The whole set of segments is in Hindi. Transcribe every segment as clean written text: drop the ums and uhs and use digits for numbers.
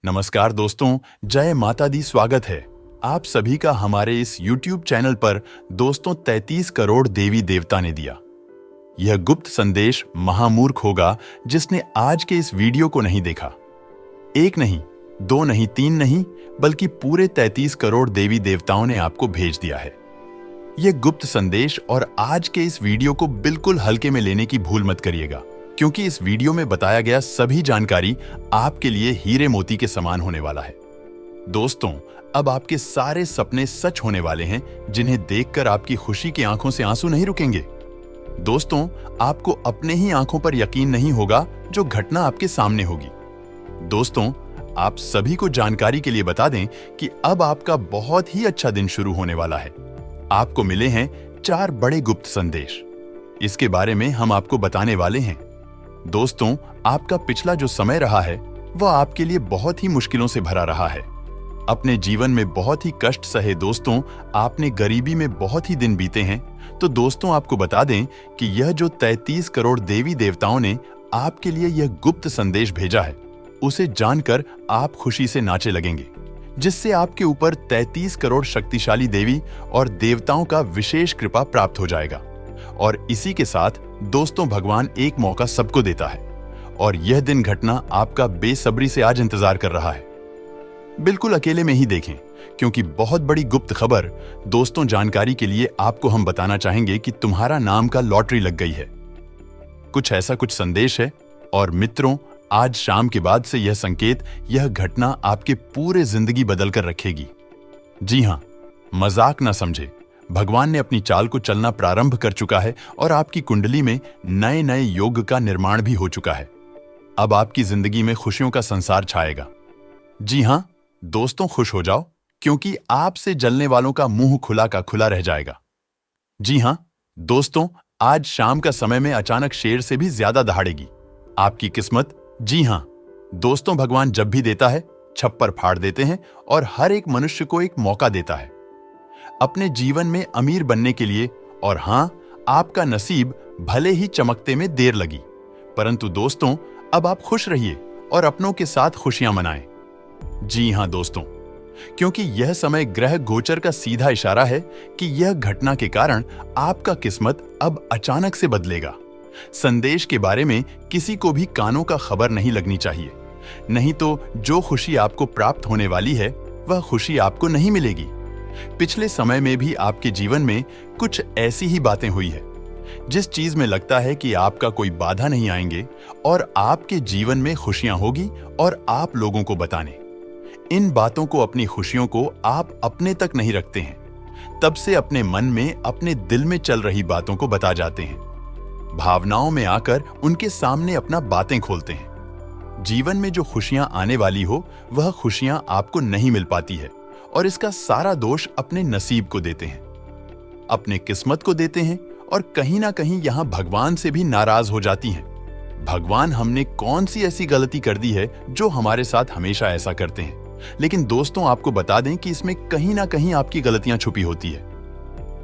नमस्कार दोस्तों, जय माता दी। स्वागत है आप सभी का हमारे इस YouTube चैनल पर। दोस्तों, 33 करोड़ देवी देवता ने दिया। यह गुप्त संदेश महामूर्ख होगा जिसने आज के इस वीडियो को नहीं देखा। एक नहीं, दो नहीं, तीन नहीं, बल्कि पूरे 33 करोड़ देवी देवताओं ने आपको भेज दिया है यह गुप्त संदेश। और आज के इस वीडियो को बिल्कुल हल्के में लेने की भूल मत करिएगा, क्योंकि इस वीडियो में बताया गया सभी जानकारी आपके लिए हीरे मोती के समान होने वाला है। दोस्तों, अब आपके सारे सपने सच होने वाले हैं, जिन्हें देखकर आपकी खुशी की आंखों से आंसू नहीं रुकेंगे। दोस्तों, आपको अपने ही आंखों पर यकीन नहीं होगा जो घटना आपके सामने होगी। दोस्तों, आप सभी को जानकारी के लिए बता दें कि अब आपका बहुत ही अच्छा दिन शुरू होने वाला है। आपको मिले हैं 4 बड़े गुप्त संदेश। इसके बारे में हम आपको बताने वाले हैं। दोस्तों, आपका पिछला जो समय रहा है वह आपके लिए बहुत ही मुश्किलों से भरा रहा है। अपने जीवन में बहुत ही कष्ट सहे दोस्तों, आपने गरीबी में बहुत ही दिन बीते हैं। तो दोस्तों, आपको बता दें कि यह जो 33 करोड़ देवी देवताओं ने आपके लिए यह गुप्त संदेश भेजा है, उसे जानकर आप खुशी से नाचे लगेंगे, जिससे आपके ऊपर 33 करोड़ शक्तिशाली देवी और देवताओं का विशेष कृपा प्राप्त हो जाएगा। और इसी के साथ दोस्तों, भगवान एक मौका सबको देता है और यह दिन घटना आपका बेसब्री से आज इंतजार कर रहा है। बिल्कुल अकेले में ही देखें, क्योंकि बहुत बड़ी गुप्त खबर। दोस्तों, जानकारी के लिए आपको हम बताना चाहेंगे कि तुम्हारा नाम का लॉटरी लग गई है। कुछ ऐसा कुछ संदेश है। और मित्रों, आज शाम के बाद से यह संकेत, यह घटना आपके पूरे जिंदगी बदल कर रखेगी। जी हां, मजाक ना समझे। भगवान ने अपनी चाल को चलना प्रारंभ कर चुका है और आपकी कुंडली में नए नए योग का निर्माण भी हो चुका है। अब आपकी जिंदगी में खुशियों का संसार छाएगा। जी हां दोस्तों, खुश हो जाओ, क्योंकि आपसे जलने वालों का मुंह खुला का खुला रह जाएगा। जी हां दोस्तों, आज शाम का समय में अचानक शेर से भी ज्यादा दहाड़ेगी आपकी किस्मत। जी हां दोस्तों, भगवान जब भी देता है छप्पर फाड़ देते हैं और हर एक मनुष्य को एक मौका देता है अपने जीवन में अमीर बनने के लिए। और हां, आपका नसीब भले ही चमकते में देर लगी, परंतु दोस्तों, अब आप खुश रहिए और अपनों के साथ खुशियां मनाएं। जी हां दोस्तों, क्योंकि यह समय ग्रह गोचर का सीधा इशारा है कि यह घटना के कारण आपका किस्मत अब अचानक से बदलेगा। संदेश के बारे में किसी को भी कानों का खबर नहीं लगनी चाहिए, नहीं तो जो खुशी आपको प्राप्त होने वाली है वह खुशी आपको नहीं मिलेगी। पिछले समय में भी आपके जीवन में कुछ ऐसी ही बातें हुई है, जिस चीज में लगता है कि आपका कोई बाधा नहीं आएंगे और आपके जीवन में खुशियां होगी और आप लोगों को बताने। इन बातों को, अपनी खुशियों को आप अपने तक नहीं रखते हैं, तब से अपने मन में, अपने दिल में चल रही बातों को बता जाते हैं। भावनाओं में आकर उनके सामने अपना बातें खोलते हैं। जीवन में जो खुशियां आने वाली हो वह खुशियां आपको नहीं मिल पाती है और इसका सारा दोष अपने नसीब को देते हैं, अपने किस्मत को देते हैं और कहीं ना कहीं यहां भगवान से भी नाराज हो जाती हैं। भगवान, हमने कौन सी ऐसी गलती कर दी है जो हमारे साथ हमेशा ऐसा करते हैं। लेकिन दोस्तों, आपको बता दें कि इसमें कहीं ना कहीं आपकी गलतियां छुपी होती है।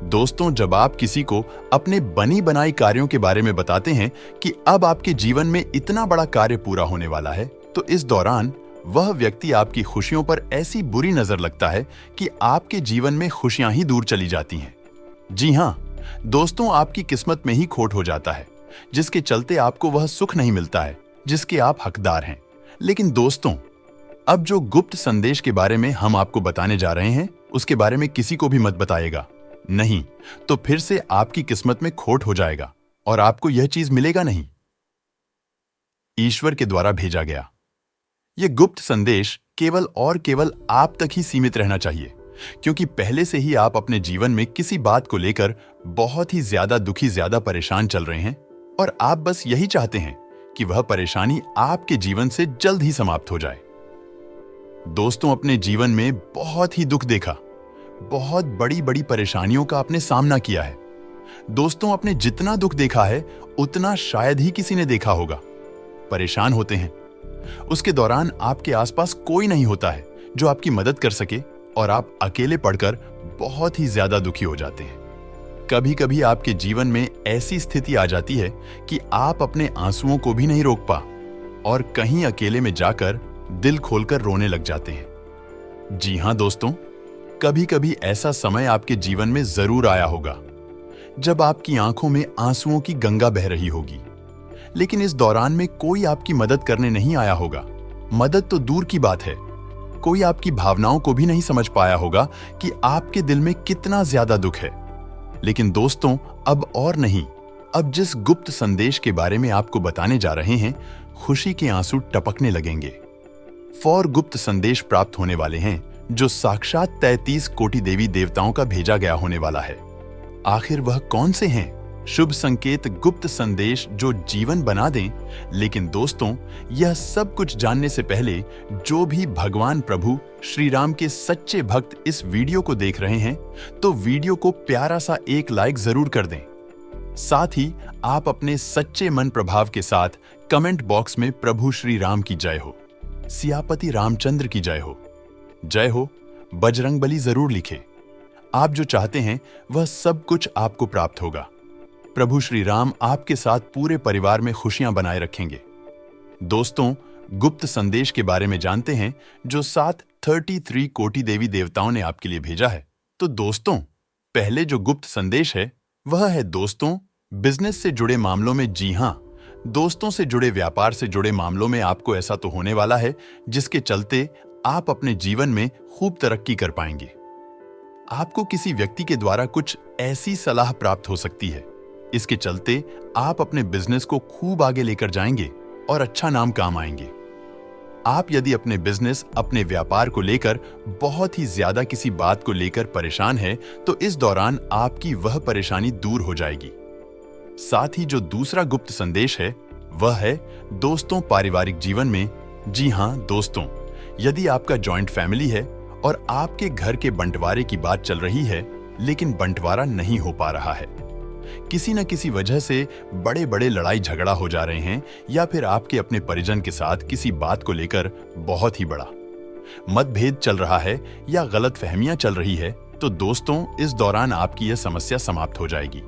दोस्तों, जब आप किसी को अपने बनी बनाई कार्यों के बारे में बताते हैं कि अब आपके जीवन में इतना बड़ा कार्य पूरा होने वाला है, तो इस दौरान वह व्यक्ति आपकी खुशियों पर ऐसी बुरी नजर लगता है कि आपके जीवन में खुशियां ही दूर चली जाती हैं। जी हां दोस्तों, आपकी किस्मत में ही खोट हो जाता है, जिसके चलते आपको वह सुख नहीं मिलता है जिसके आप हकदार हैं। लेकिन दोस्तों, अब जो गुप्त संदेश के बारे में हम आपको बताने जा रहे हैं, उसके बारे में किसी को भी मत बताइएगा, नहीं तो फिर से आपकी किस्मत में खोट हो जाएगा और आपको यह चीज मिलेगा नहीं। ईश्वर के द्वारा भेजा गया यह गुप्त संदेश केवल और केवल आप तक ही सीमित रहना चाहिए, क्योंकि पहले से ही आप अपने जीवन में किसी बात को लेकर बहुत ही ज्यादा दुखी, ज्यादा परेशान चल रहे हैं और आप बस यही चाहते हैं कि वह परेशानी आपके जीवन से जल्द ही समाप्त हो जाए। दोस्तों, अपने जीवन में बहुत ही दुख देखा, बहुत बड़ी बड़ी परेशानियों का आपने सामना किया है। दोस्तों, आपने जितना दुख देखा है उतना शायद ही किसी ने देखा होगा। परेशान होते हैं, उसके दौरान आपके आसपास कोई नहीं होता है जो आपकी मदद कर सके और आप अकेले पड़कर बहुत ही ज्यादा दुखी हो जाते हैं। कभी कभी आपके जीवन में ऐसी स्थिति आ जाती है कि आप अपने आंसुओं को भी नहीं रोक पा और कहीं अकेले में जाकर दिल खोलकर रोने लग जाते हैं। जी हां दोस्तों, कभी कभी ऐसा समय आपके जीवन में जरूर आया होगा जब आपकी आंखों में आंसुओं की गंगा बह रही होगी, लेकिन इस दौरान में कोई आपकी मदद करने नहीं आया होगा। मदद तो दूर की बात है, कोई आपकी भावनाओं को भी नहीं समझ पाया होगा कि आपके दिल में कितना ज्यादा दुख है। लेकिन दोस्तों, अब और नहीं, अब जिस गुप्त संदेश के बारे में आपको बताने जा रहे हैं, खुशी के आंसू टपकने लगेंगे। गुप्त संदेश प्राप्त होने वाले हैं जो साक्षात 33 कोटि देवी देवताओं का भेजा गया होने वाला है। आखिर वह कौन से हैं शुभ संकेत, गुप्त संदेश जो जीवन बना दें? लेकिन दोस्तों, यह सब कुछ जानने से पहले जो भी भगवान प्रभु श्री राम के सच्चे भक्त इस वीडियो को देख रहे हैं, तो वीडियो को प्यारा सा एक लाइक जरूर कर दें। साथ ही आप अपने सच्चे मन प्रभाव के साथ कमेंट बॉक्स में प्रभु श्री राम की जय हो, सियापति रामचंद्र की जय हो, बजरंगबली जरूर लिखें। आप जो चाहते हैं वह सब कुछ आपको प्राप्त होगा। प्रभु श्री राम आपके साथ पूरे परिवार में खुशियां बनाए रखेंगे। दोस्तों, गुप्त संदेश के बारे में जानते हैं जो 33 कोटि देवी देवताओं ने आपके लिए भेजा है। तो दोस्तों, पहले जो गुप्त संदेश है वह है दोस्तों, बिजनेस से जुड़े मामलों में, जी हां, दोस्तों से जुड़े, व्यापार से जुड़े मामलों में आपको ऐसा तो होने वाला है जिसके चलते आप अपने जीवन में खूब तरक्की कर पाएंगे। आपको किसी व्यक्ति के द्वारा कुछ ऐसी सलाह प्राप्त हो सकती है, इसके चलते आप अपने बिजनेस को खूब आगे लेकर जाएंगे और अच्छा नाम काम आएंगे। आप यदि अपने बिजनेस, अपने व्यापार को लेकर बहुत ही ज्यादा किसी बात को लेकर परेशान है, तो इस दौरान आपकी वह परेशानी दूर हो जाएगी। साथ ही जो दूसरा गुप्त संदेश है वह है दोस्तों, पारिवारिक जीवन में, जी हां दोस्तों, यदि आपका जॉइंट फैमिली है और आपके घर के बंटवारे की बात चल रही है, लेकिन बंटवारा नहीं हो पा रहा है, किसी न किसी वजह से बड़े बड़े लड़ाई झगड़ा हो जा रहे हैं, या फिर आपके अपने परिजन के साथ किसी बात को लेकर बहुत ही बड़ा मतभेद चल रहा है या गलतफहमियां चल रही है, तो दोस्तों, इस दौरान आपकी यह समस्या समाप्त हो जाएगी,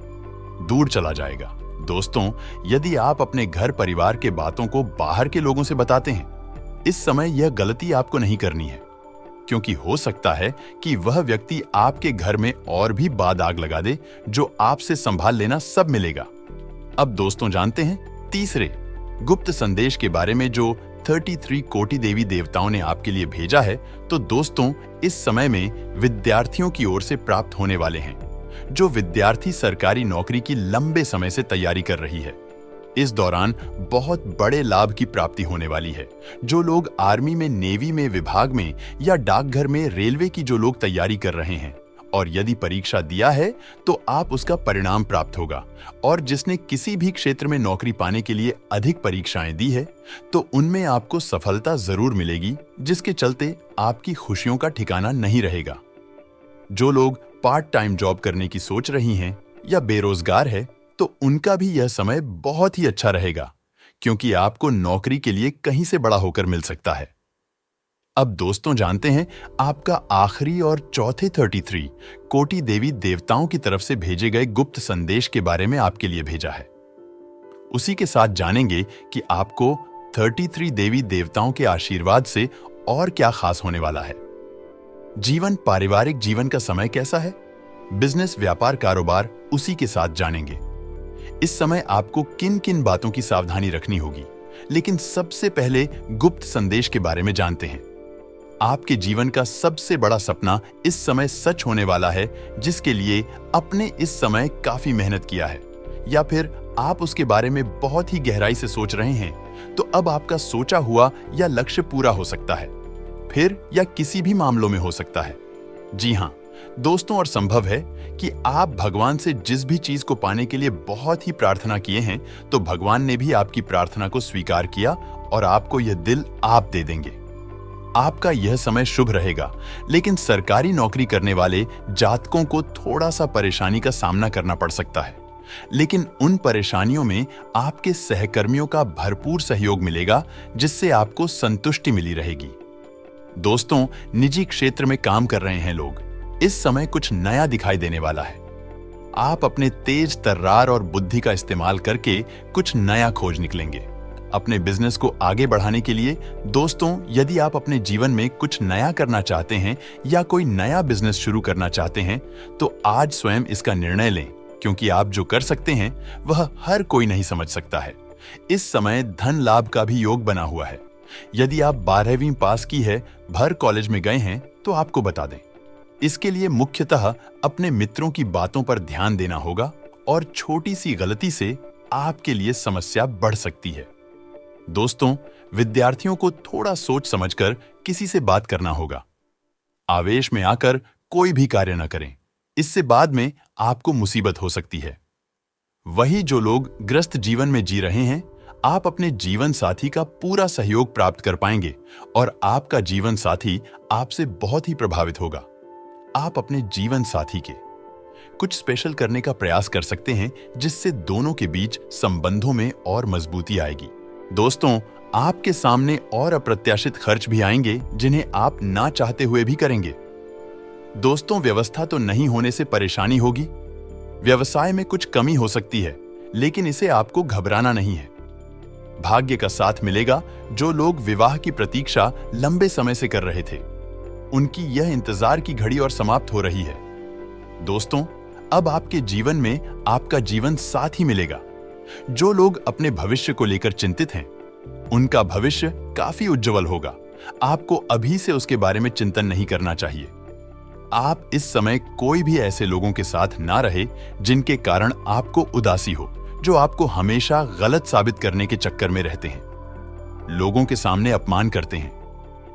दूर चला जाएगा। दोस्तों, यदि आप अपने घर परिवार के बातों को बाहर के लोगों से बताते हैं, इस समय यह गलती आपको नहीं करनी है, क्योंकि हो सकता है कि वह व्यक्ति आपके घर में और भी आग लगा दे, जो आपसे संभाल लेना सब मिलेगा। अब दोस्तों, जानते हैं तीसरे गुप्त संदेश के बारे में जो 33 कोटि देवी देवताओं ने आपके लिए भेजा है। तो दोस्तों, इस समय में विद्यार्थियों की ओर से प्राप्त होने वाले हैं। जो विद्यार्थी सरकारी नौकरी की लंबे समय से तैयारी कर रही है, इस दौरान बहुत बड़े लाभ की प्राप्ति होने वाली है। जो लोग आर्मी में, नेवी में, विभाग में या डाकघर में, रेलवे की जो लोग तैयारी कर रहे हैं और यदि परीक्षा दिया है तो आप उसका परिणाम प्राप्त होगा, और जिसने किसी भी क्षेत्र में नौकरी पाने के लिए अधिक परीक्षाएं दी है, तो उनमें आपको सफलता जरूर मिलेगी, जिसके चलते आपकी खुशियों का ठिकाना नहीं रहेगा। जो लोग पार्ट टाइम जॉब करने की सोच रही हैं या बेरोजगार है, तो उनका भी यह समय बहुत ही अच्छा रहेगा, क्योंकि आपको नौकरी के लिए कहीं से बड़ा होकर मिल सकता है। अब दोस्तों, जानते हैं आपका आखिरी और चौथे 33 कोटि देवी देवताओं की तरफ से भेजे गए गुप्त संदेश के बारे में आपके लिए भेजा है। उसी के साथ जानेंगे कि आपको 33 देवी देवताओं के आशीर्वाद से और क्या खास होने वाला है। जीवन, पारिवारिक जीवन का समय कैसा है, बिजनेस, व्यापार, कारोबार, उसी के साथ जानेंगे। इस समय आपको किन किन बातों की सावधानी रखनी होगी, लेकिन सबसे पहले गुप्त संदेश के बारे में जानते हैं। आपके जीवन का सबसे बड़ा सपना इस समय सच होने वाला है, जिसके लिए आपने इस समय काफी मेहनत किया है, या फिर आप उसके बारे में बहुत ही गहराई से सोच रहे हैं, तो अब आपका सोचा हुआ या लक्ष्य पूरा हो सकता है, फिर या किसी भी मामलों में हो सकता है। जी हां दोस्तों, और संभव है कि आप भगवान से जिस भी चीज को पाने के लिए बहुत ही प्रार्थना किए हैं, तो भगवान ने भी आपकी प्रार्थना को स्वीकार किया और आपको यह दिल आप दे देंगे। आपका यह समय शुभ रहेगा, लेकिन सरकारी नौकरी करने वाले जातकों को थोड़ा सा परेशानी का सामना करना पड़ सकता है, लेकिन उन परेशानियों में आपके सहकर्मियों का भरपूर सहयोग मिलेगा, जिससे आपको संतुष्टि मिली रहेगी। दोस्तों, निजी क्षेत्र में काम कर रहे हैं लोग, इस समय कुछ नया दिखाई देने वाला है। आप अपने तेज तर्रार और बुद्धि का इस्तेमाल करके कुछ नया खोज निकलेंगे। अपने बिजनेस को आगे बढ़ाने के लिए दोस्तों, यदि आप अपने जीवन में कुछ नया करना चाहते हैं या कोई नया बिजनेस शुरू करना चाहते हैं, तो आज स्वयं इसका निर्णय लें, क्योंकि आप जो कर सकते हैं वह हर कोई नहीं समझ सकता है। इस समय धन लाभ का भी योग बना हुआ है। यदि आप 12वीं पास की है, भर कॉलेज में गए हैं, तो आपको बता दें। इसके लिए मुख्यतः अपने मित्रों की बातों पर ध्यान देना होगा और छोटी सी गलती से आपके लिए समस्या बढ़ सकती है। दोस्तों, विद्यार्थियों को थोड़ा सोच समझकर किसी से बात करना होगा। आवेश में आकर कोई भी कार्य न करें, इससे बाद में आपको मुसीबत हो सकती है। वही जो लोग ग्रस्त जीवन में जी रहे हैं, आप अपने जीवन साथी का पूरा सहयोग प्राप्त कर पाएंगे और आपका जीवन साथी आपसे बहुत ही प्रभावित होगा। आप अपने जीवन साथी के कुछ स्पेशल करने का प्रयास कर सकते हैं, जिससे दोनों के बीच संबंधों में और मजबूती आएगी। दोस्तों, आपके सामने और अप्रत्याशित खर्च भी आएंगे, जिन्हें आप ना चाहते हुए भी करेंगे। दोस्तों, व्यवस्था तो नहीं होने से परेशानी होगी। व्यवसाय में कुछ कमी हो सकती है, लेकिन इसे आपको घबराना नहीं है। भाग्य का साथ मिलेगा। जो लोग विवाह की प्रतीक्षा लंबे समय से कर रहे थे, उनकी यह इंतजार की घड़ी और समाप्त हो रही है। दोस्तों, अब आपके जीवन में आपका जीवन साथी मिलेगा। जो लोग अपने भविष्य को लेकर चिंतित हैं, उनका भविष्य काफी उज्जवल होगा। आपको अभी से उसके बारे में चिंतन नहीं करना चाहिए। आप इस समय कोई भी ऐसे लोगों के साथ ना रहे जिनके कारण आपको उदासी हो, जो आपको हमेशा गलत साबित करने के चक्कर में रहते हैं, लोगों के सामने अपमान करते हैं।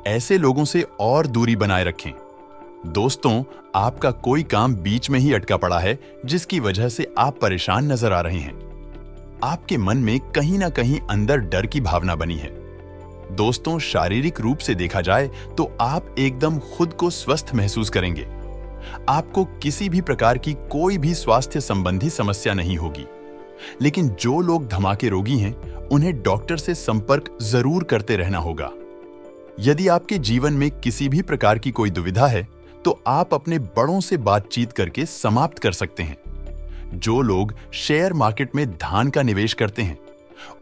ऐसे लोगों से और दूरी बनाए रखें। दोस्तों, आपका कोई काम बीच में ही अटका पड़ा है, जिसकी वजह से आप परेशान नजर आ रहे हैं। आपके मन में कहीं ना कहीं अंदर डर की भावना बनी है। दोस्तों, शारीरिक रूप से देखा जाए तो आप एकदम खुद को स्वस्थ महसूस करेंगे। आपको किसी भी प्रकार की कोई भी स्वास्थ्य संबंधी समस्या नहीं होगी। लेकिन जो लोग धमाके रोगी हैं, उन्हें डॉक्टर से संपर्क जरूर करते रहना होगा। यदि आपके जीवन में किसी भी प्रकार की कोई दुविधा है, तो आप अपने बड़ों से बातचीत करके समाप्त कर सकते हैं। जो लोग शेयर मार्केट में धन का निवेश करते हैं,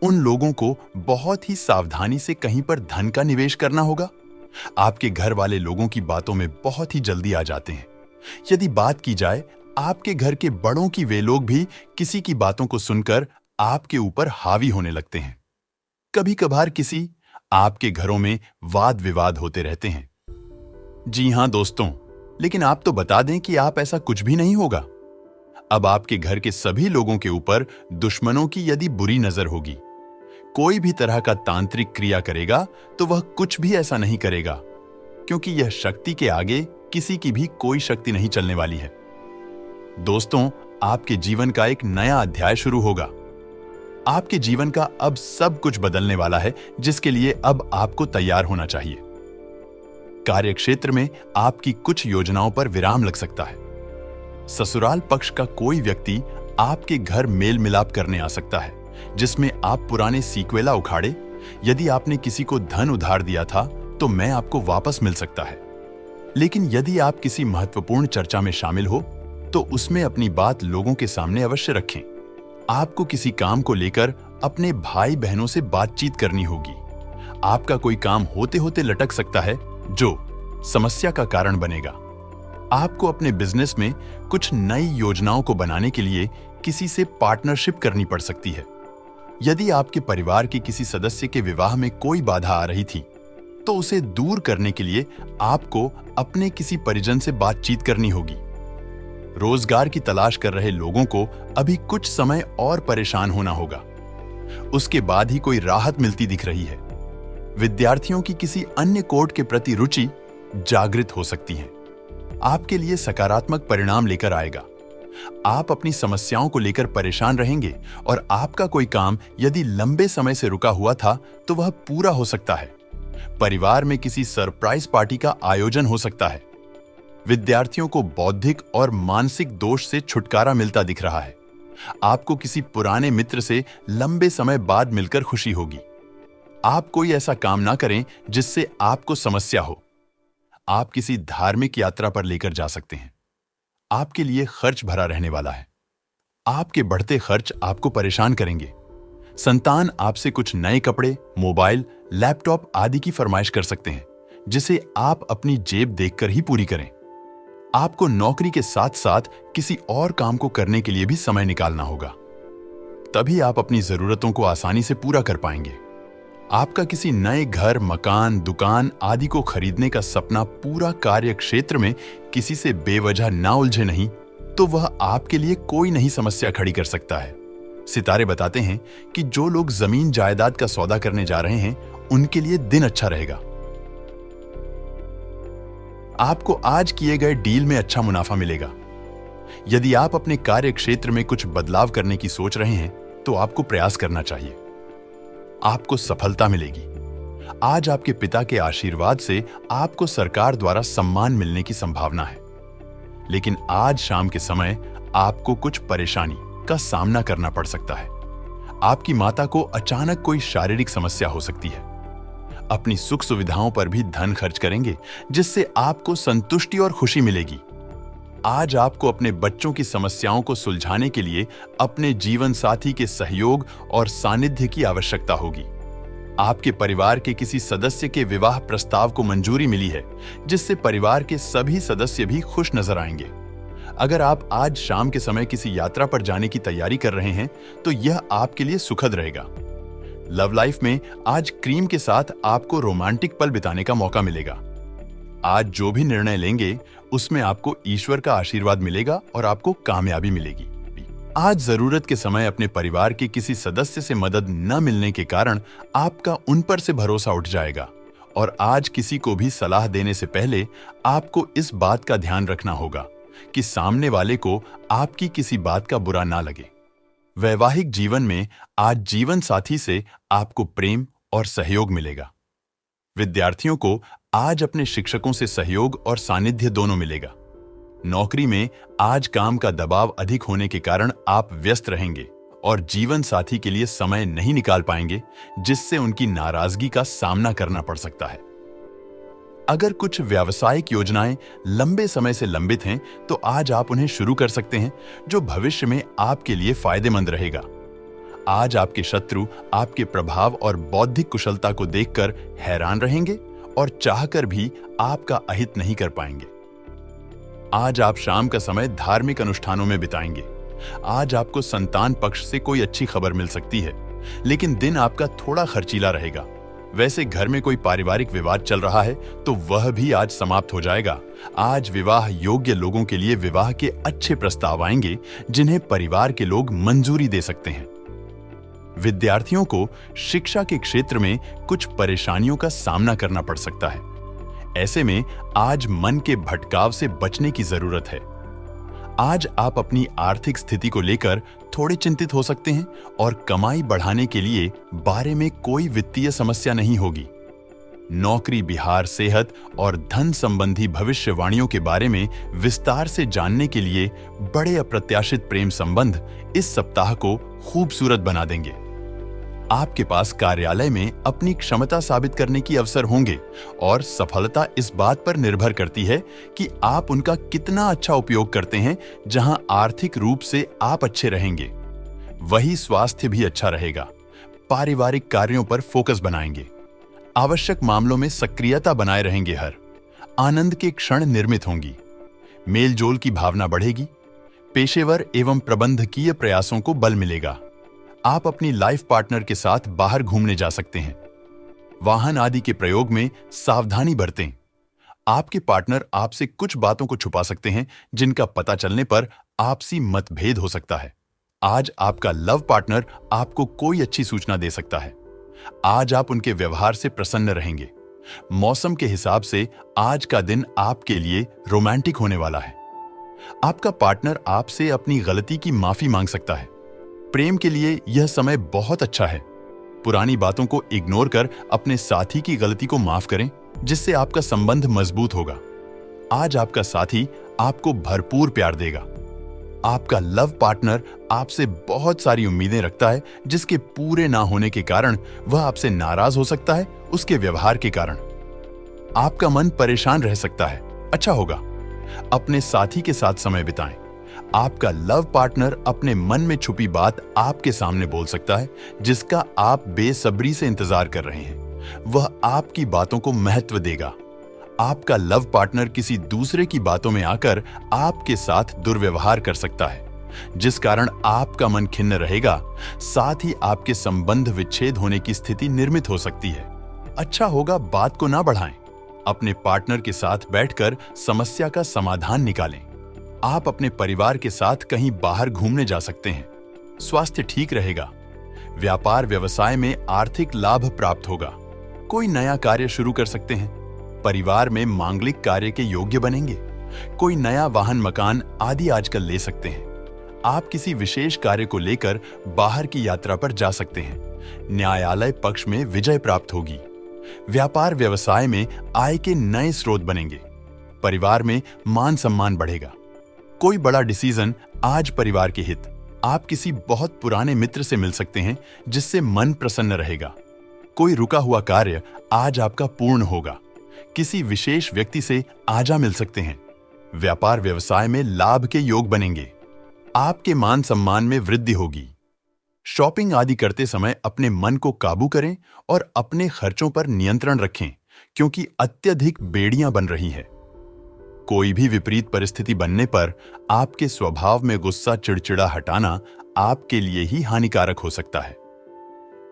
उन लोगों को बहुत ही सावधानी से कहीं पर धन का निवेश करना होगा। आपके घर वाले लोगों की बातों में बहुत ही जल्दी आ जाते हैं। यदि बात की जाए आपके घर के बड़ों की, वे लोग भी किसी की बातों को सुनकर आपके ऊपर हावी होने लगते हैं। कभी कभार किसी आपके घरों में वाद विवाद होते रहते हैं। जी हां दोस्तों, लेकिन आप तो बता दें कि आप ऐसा कुछ भी नहीं होगा। अब आपके घर के सभी लोगों के ऊपर दुश्मनों की यदि बुरी नजर होगी, कोई भी तरह का तांत्रिक क्रिया करेगा तो वह कुछ भी ऐसा नहीं करेगा, क्योंकि यह शक्ति के आगे किसी की भी कोई शक्ति नहीं चलने वाली है। दोस्तों, आपके जीवन का एक नया अध्याय शुरू होगा। आपके जीवन का अब सब कुछ बदलने वाला है, जिसके लिए अब आपको तैयार होना चाहिए। कार्यक्षेत्र में आपकी कुछ योजनाओं पर विराम लग सकता है। ससुराल पक्ष का कोई व्यक्ति आपके घर मेल मिलाप करने आ सकता है, जिसमें आप पुराने सीक्वेला उखाड़े। यदि आपने किसी को धन उधार दिया था, तो मैं आपको वापस मिल सकता है। लेकिन यदि आप किसी महत्वपूर्ण चर्चा में शामिल हो, तो उसमें अपनी बात लोगों के सामने अवश्य रखें। आपको किसी काम को लेकर अपने भाई बहनों से बातचीत करनी होगी। आपका कोई काम होते होते लटक सकता है, जो समस्या का कारण बनेगा। आपको अपने बिजनेस में कुछ नई योजनाओं को बनाने के लिए किसी से पार्टनरशिप करनी पड़ सकती है। यदि आपके परिवार के किसी सदस्य के विवाह में कोई बाधा आ रही थी, तो उसे दूर करने के लिए आपको अपने किसी परिजन से बातचीत करनी होगी। रोजगार की तलाश कर रहे लोगों को अभी कुछ समय और परेशान होना होगा, उसके बाद ही कोई राहत मिलती दिख रही है। विद्यार्थियों की किसी अन्य कोर्ट के प्रति रुचि जागृत हो सकती है, आपके लिए सकारात्मक परिणाम लेकर आएगा। आप अपनी समस्याओं को लेकर परेशान रहेंगे और आपका कोई काम यदि लंबे समय से रुका हुआ था, तो वह पूरा हो सकता है। परिवार में किसी सरप्राइज पार्टी का आयोजन हो सकता है। विद्यार्थियों को बौद्धिक और मानसिक दोष से छुटकारा मिलता दिख रहा है। आपको किसी पुराने मित्र से लंबे समय बाद मिलकर खुशी होगी। आप कोई ऐसा काम ना करें जिससे आपको समस्या हो। आप किसी धार्मिक यात्रा पर लेकर जा सकते हैं। आपके लिए खर्च भरा रहने वाला है। आपके बढ़ते खर्च आपको परेशान करेंगे। संतान आपसे कुछ नए कपड़े, मोबाइल, लैपटॉप आदि की फरमाइश कर सकते हैं, जिसे आप अपनी जेब देखकर ही पूरी करें। आपको नौकरी के साथ साथ किसी और काम को करने के लिए भी समय निकालना होगा, तभी आप अपनी जरूरतों को आसानी से पूरा कर पाएंगे। आपका किसी नए घर, मकान, दुकान आदि को खरीदने का सपना पूरा कार्य क्षेत्र में किसी से बेवजह ना उलझे नहीं, तो वह आपके लिए कोई नई समस्या खड़ी कर सकता है। सितारे बताते हैं कि जो लोग जमीन जायदाद का सौदा करने जा रहे हैं, उनके लिए दिन अच्छा रहेगा। आपको आज किए गए डील में अच्छा मुनाफा मिलेगा। यदि आप अपने कार्य क्षेत्र में कुछ बदलाव करने की सोच रहे हैं, तो आपको प्रयास करना चाहिए। आपको सफलता मिलेगी। आज आपके पिता के आशीर्वाद से आपको सरकार द्वारा सम्मान मिलने की संभावना है। लेकिन आज शाम के समय आपको कुछ परेशानी का सामना करना पड़ सकता है। आपकी माता को अचानक कोई शारीरिक समस्या हो सकती है। अपनी सुख सुविधाओं पर भी धन खर्च करेंगे, जिससे आपको संतुष्टि और खुशी मिलेगी। आज आपको अपने बच्चों की समस्याओं को सुलझाने के लिए अपने जीवन साथी के सहयोग और सानिध्य की आवश्यकता होगी। आपके परिवार के किसी सदस्य के विवाह प्रस्ताव को मंजूरी मिली है, जिससे परिवार के सभी सदस्य भी खुश नजर आएंगे। अगर आप आज शाम के समय किसी यात्रा पर जाने की तैयारी कर रहे हैं, तो यह आपके लिए सुखद रहेगा। लव लाइफ में आज क्रीम के साथ आपको रोमांटिक पल बिताने का मौका मिलेगा। आज जो भी निर्णय लेंगे, उसमें आपको ईश्वर का आशीर्वाद मिलेगा और आपको कामयाबी मिलेगी। आज जरूरत के समय अपने परिवार के किसी सदस्य से मदद न मिलने के कारण आपका उन पर से भरोसा उठ जाएगा, और आज किसी को भी सलाह देने से पहले आपको इस बात का ध्यान रखना होगा कि सामने वाले को आपकी किसी बात का बुरा ना लगे। वैवाहिक जीवन में आज जीवन साथी से आपको प्रेम और सहयोग मिलेगा। विद्यार्थियों को आज अपने शिक्षकों से सहयोग और सानिध्य दोनों मिलेगा। नौकरी में आज काम का दबाव अधिक होने के कारण आप व्यस्त रहेंगे और जीवन साथी के लिए समय नहीं निकाल पाएंगे, जिससे उनकी नाराजगी का सामना करना पड़ सकता है। अगर कुछ व्यावसायिक योजनाएं लंबे समय से लंबित हैं, तो आज आप उन्हें शुरू कर सकते हैं, जो भविष्य में आपके लिए फायदेमंद रहेगा। आज आपके शत्रु आपके प्रभाव और बौद्धिक कुशलता को देखकर हैरान रहेंगे और चाहकर भी आपका अहित नहीं कर पाएंगे। आज आप शाम का समय धार्मिक अनुष्ठानों में बिताएंगे। आज आपको संतान पक्ष से कोई अच्छी खबर मिल सकती है, लेकिन दिन आपका थोड़ा खर्चीला रहेगा। वैसे घर में कोई पारिवारिक विवाद चल रहा है, तो वह भी आज समाप्त हो जाएगा। आज विवाह योग्य लोगों के लिए विवाह के अच्छे प्रस्ताव आएंगे, जिन्हें परिवार के लोग मंजूरी दे सकते हैं। विद्यार्थियों को शिक्षा के क्षेत्र में कुछ परेशानियों का सामना करना पड़ सकता है। ऐसे में आज मन के भटकाव से बचने की जरूरत है। आज आप अपनी आर्थिक स्थिति को लेकर थोड़े चिंतित हो सकते हैं और कमाई बढ़ाने के लिए बारे में कोई वित्तीय समस्या नहीं होगी। नौकरी, बिहार, सेहत और धन संबंधी भविष्यवाणियों के बारे में विस्तार से जानने के लिए बड़े अप्रत्याशित प्रेम संबंध इस सप्ताह को खूबसूरत बना देंगे। आपके पास कार्यालय में अपनी क्षमता साबित करने की अवसर होंगे, और सफलता इस बात पर निर्भर करती है कि आप उनका कितना अच्छा उपयोग करते हैं। जहां आर्थिक रूप से आप अच्छे रहेंगे, वही स्वास्थ्य भी अच्छा रहेगा। पारिवारिक कार्यों पर फोकस बनाएंगे। आवश्यक मामलों में सक्रियता बनाए रहेंगे। हर आनंद के क्षण निर्मित होंगी। मेलजोल की भावना बढ़ेगी। पेशेवर एवं प्रबंधकीय प्रयासों को बल मिलेगा। आप अपनी लाइफ पार्टनर के साथ बाहर घूमने जा सकते हैं। वाहन आदि के प्रयोग में सावधानी बरतें। आपके पार्टनर आपसे कुछ बातों को छुपा सकते हैं, जिनका पता चलने पर आपसी मतभेद हो सकता है। आज आपका लव पार्टनर आपको कोई अच्छी सूचना दे सकता है। आज आप उनके व्यवहार से प्रसन्न रहेंगे। मौसम के हिसाब से आज का दिन आपके लिए रोमांटिक होने वाला है। आपका पार्टनर आपसे अपनी गलती की माफी मांग सकता है। प्रेम के लिए यह समय बहुत अच्छा है। पुरानी बातों को इग्नोर कर अपने साथी की गलती को माफ करें, जिससे आपका संबंध मजबूत होगा। आज आपका साथी आपको भरपूर प्यार देगा। आपका लव पार्टनर आपसे बहुत सारी उम्मीदें रखता है, जिसके पूरे ना होने के कारण वह आपसे नाराज हो सकता है। उसके व्यवहार के कारण आपका मन परेशान रह सकता है। अच्छा होगा अपने साथी के साथ समय बिताएं। आपका लव पार्टनर अपने मन में छुपी बात आपके सामने बोल सकता है, जिसका आप बेसब्री से इंतजार कर रहे हैं। वह आपकी बातों को महत्व देगा। आपका लव पार्टनर किसी दूसरे की बातों में आकर आपके साथ दुर्व्यवहार कर सकता है, जिस कारण आपका मन खिन्न रहेगा। साथ ही आपके संबंध विच्छेद होने की स्थिति निर्मित हो सकती है। अच्छा होगा बात को ना बढ़ाएं। अपने पार्टनर के साथ बैठकर समस्या का समाधान निकालें। आप अपने परिवार के साथ कहीं बाहर घूमने जा सकते हैं। स्वास्थ्य ठीक रहेगा। व्यापार व्यवसाय में आर्थिक लाभ प्राप्त होगा। कोई नया कार्य शुरू कर सकते हैं। परिवार में मांगलिक कार्य के योग्य बनेंगे। कोई नया वाहन मकान आदि आजकल ले सकते हैं। आप किसी विशेष कार्य को लेकर बाहर की यात्रा पर जा सकते हैं। न्यायालय पक्ष में विजय प्राप्त होगी। व्यापार व्यवसाय में आय के नए स्रोत बनेंगे। परिवार में मान सम्मान बढ़ेगा। कोई बड़ा डिसीजन आज परिवार के हित। आप किसी बहुत पुराने मित्र से मिल सकते हैं, जिससे मन प्रसन्न रहेगा। कोई रुका हुआ कार्य आज आपका पूर्ण होगा। किसी विशेष व्यक्ति से आजा मिल सकते हैं। व्यापार व्यवसाय में लाभ के योग बनेंगे। आपके मान सम्मान में वृद्धि होगी। शॉपिंग आदि करते समय अपने मन को काबू करें और अपने खर्चों पर नियंत्रण रखें, क्योंकि अत्यधिक बेड़ियां बन रही हैं। कोई भी विपरीत परिस्थिति बनने पर आपके स्वभाव में गुस्सा चिड़चिड़ा हटाना आपके लिए ही हानिकारक हो सकता है।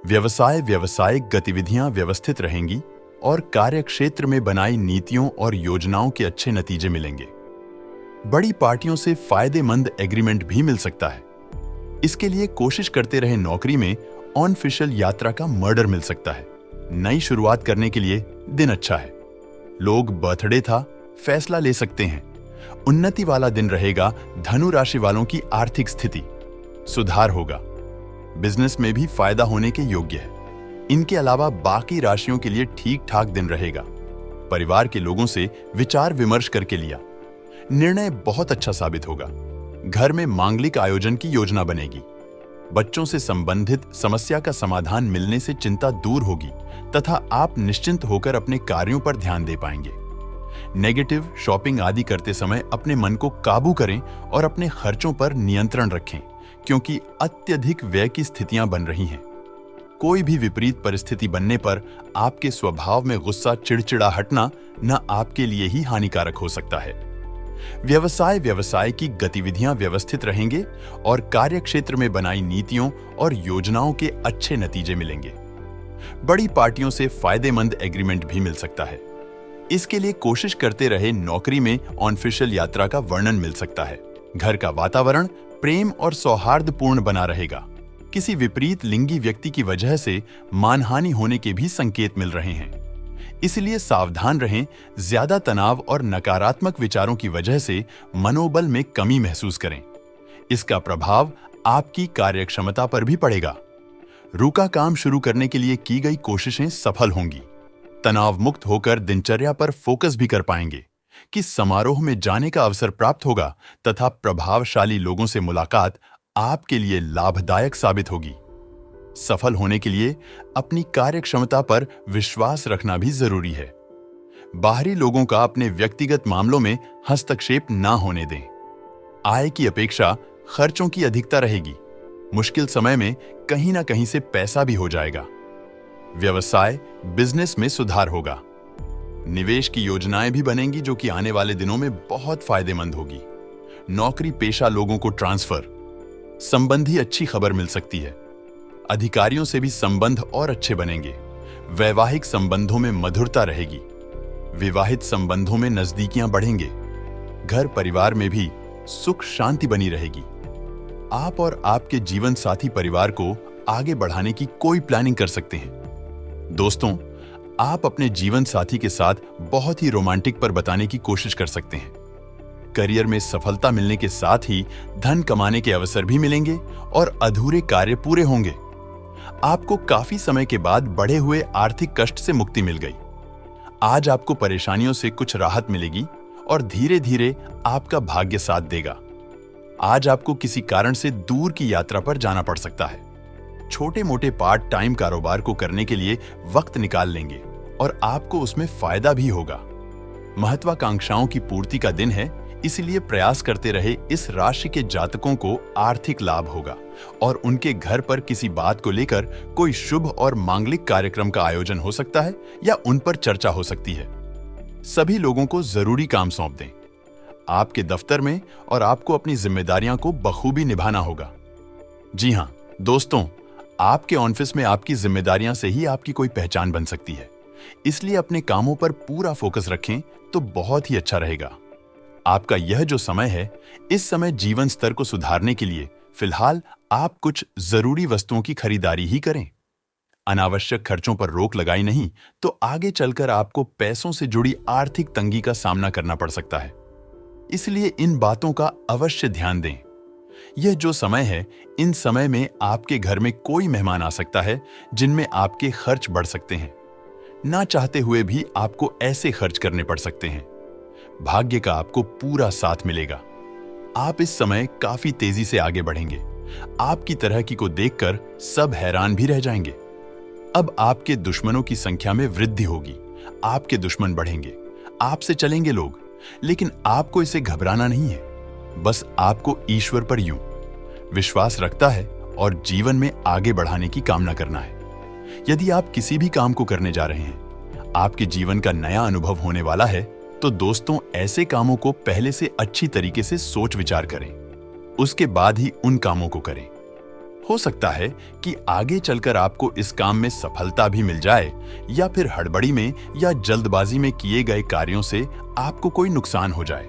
व्यावसायिक गतिविधियां व्यवस्थित रहेंगी और कार्यक्षेत्र में बनाई नीतियों और योजनाओं के अच्छे नतीजे मिलेंगे। बड़ी पार्टियों से फायदेमंद एग्रीमेंट भी मिल सकता है। इसके लिए कोशिश करते रहे नौकरी में ऑनऑफिशियल यात्रा का मर्डर मिल सकता है। नई शुरुआत करने के लिए दिन अच्छा है। लोग बर्थडे था फैसला ले सकते हैं। उन्नति वाला दिन रहेगा। धनु राशि वालों की आर्थिक स्थिति सुधार होगा। बिजनेस में भी फायदा होने के योग्य है। इनके अलावा बाकी राशियों के लिए ठीक ठाक दिन रहेगा। परिवार के लोगों से विचार विमर्श करके लिया निर्णय बहुत अच्छा साबित होगा। घर में मांगलिक आयोजन की योजना बनेगी। बच्चों से संबंधित समस्या का समाधान मिलने से चिंता दूर होगी तथा आप निश्चिंत होकर अपने कार्यों पर ध्यान दे पाएंगे। नेगेटिव शॉपिंग आदि करते समय अपने मन को काबू करें और अपने खर्चों पर नियंत्रण रखें, क्योंकि अत्यधिक व्यय की स्थितियां बन रही हैं। कोई भी विपरीत परिस्थिति बनने पर आपके स्वभाव में गुस्सा चिड़चिड़ा हटना न आपके लिए ही हानिकारक हो सकता है। व्यवसाय की गतिविधियां व्यवस्थित रहेंगे और कार्यक्षेत्र में बनाई नीतियों और योजनाओं के अच्छे नतीजे मिलेंगे। बड़ी पार्टियों से फायदेमंद एग्रीमेंट भी मिल सकता है। इसके लिए कोशिश करते रहे नौकरी में ऑनऑफिशियल यात्रा का वर्णन मिल सकता है। घर का वातावरण प्रेम और सौहार्दपूर्ण बना रहेगा। किसी विपरीत लिंगी व्यक्ति की वजह से मानहानि होने के भी संकेत मिल रहे हैं। इसलिए सावधान रहें। ज्यादा तनाव और नकारात्मक विचारों की वजह से मनोबल में कमी महसूस करें। इसका प्रभाव आपकी कार्यक्षमता पर भी पड़ेगा। रुका काम शुरू करने के लिए की गई कोशिशें सफल होंगी। तनाव मुक्त होकर दिनचर्या पर फोकस भी कर पाएंगे कि समारोह में जाने का अवसर प्राप्त होगा तथा प्रभावशाली लोगों से मुलाकात आपके लिए लाभदायक साबित होगी। सफल होने के लिए अपनी कार्यक्षमता पर विश्वास रखना भी जरूरी है। बाहरी लोगों का अपने व्यक्तिगत मामलों में हस्तक्षेप ना होने दें। आय की अपेक्षा खर्चों की अधिकता रहेगी। मुश्किल समय में कहीं ना कहीं से पैसा भी हो जाएगा। व्यवसाय बिजनेस में सुधार होगा। निवेश की योजनाएं भी बनेंगी, जो कि आने वाले दिनों में बहुत फायदेमंद होगी। नौकरी पेशा लोगों को ट्रांसफर संबंधी अच्छी खबर मिल सकती है। अधिकारियों से भी संबंध और अच्छे बनेंगे। वैवाहिक संबंधों में मधुरता रहेगी। विवाहित संबंधों में नजदीकियां बढ़ेंगे। घर परिवार में भी सुख शांति बनी रहेगी। आप और आपके जीवन साथी परिवार को आगे बढ़ाने की कोई प्लानिंग कर सकते हैं। दोस्तों, आप अपने जीवन साथी के साथ बहुत ही रोमांटिक पर बताने की कोशिश कर सकते हैं। करियर में सफलता मिलने के साथ ही धन कमाने के अवसर भी मिलेंगे और अधूरे कार्य पूरे होंगे। आपको काफी समय के बाद बढ़े हुए आर्थिक कष्ट से मुक्ति मिल गई। आज आपको परेशानियों से कुछ राहत मिलेगी और धीरे धीरे आपका भाग्य साथ देगा। आज आपको किसी कारण से दूर की यात्रा पर जाना पड़ सकता है। छोटे मोटे पार्ट टाइम कारोबार को करने के लिए वक्त निकाल लेंगे और आपको उसमें फायदा भी होगा। महत्वाकांक्षाओं की पूर्ति का दिन है, इसलिए प्रयास करते रहे इस राशि के जातकों को आर्थिक लाभ होगा और उनके घर पर किसी बात को लेकर कोई शुभ और मांगलिक कार्यक्रम का आयोजन हो सकता है या उन पर चर्चा हो सकती है। सभी लोगों को जरूरी काम सौंप दें आपके दफ्तर में और आपको अपनी जिम्मेदारियां को बखूबी निभाना होगा। जी हां दोस्तों, आपके ऑफिस में आपकी जिम्मेदारियां से ही आपकी कोई पहचान बन सकती है, इसलिए अपने कामों पर पूरा फोकस रखें तो बहुत ही अच्छा रहेगा। आपका यह जो समय है, इस समय जीवन स्तर को सुधारने के लिए फिलहाल आप कुछ जरूरी वस्तुओं की खरीदारी ही करें। अनावश्यक खर्चों पर रोक लगाई नहीं तो आगे चलकर आपको पैसों से जुड़ी आर्थिक तंगी का सामना करना पड़ सकता है, इसलिए इन बातों का अवश्य ध्यान दें। यह जो समय है, इन समय में आपके घर में कोई मेहमान आ सकता है जिनमें आपके खर्च बढ़ सकते हैं। ना चाहते हुए भी आपको ऐसे खर्च करने पड़ सकते हैं। भाग्य का आपको पूरा साथ मिलेगा। आप इस समय काफी तेजी से आगे बढ़ेंगे। आपकी तरह की को देखकर सब हैरान भी रह जाएंगे। अब आपके दुश्मनों की संख्या में वृद्धि होगी। आपके दुश्मन बढ़ेंगे, आपसे चलेंगे लोग, लेकिन आपको इसे घबराना नहीं है। बस आपको ईश्वर पर यूं विश्वास रखता है और जीवन में आगे बढ़ाने की कामना करना है। यदि आप किसी भी काम को करने जा रहे हैं, आपके जीवन का नया अनुभव होने वाला है, तो दोस्तों ऐसे कामों को पहले से अच्छी तरीके से सोच विचार करें, उसके बाद ही उन कामों को करें। हो सकता है कि आगे चलकर आपको इस काम में सफलता भी मिल जाए या फिर हड़बड़ी में या जल्दबाजी में किए गए कार्यों से आपको कोई नुकसान हो जाए।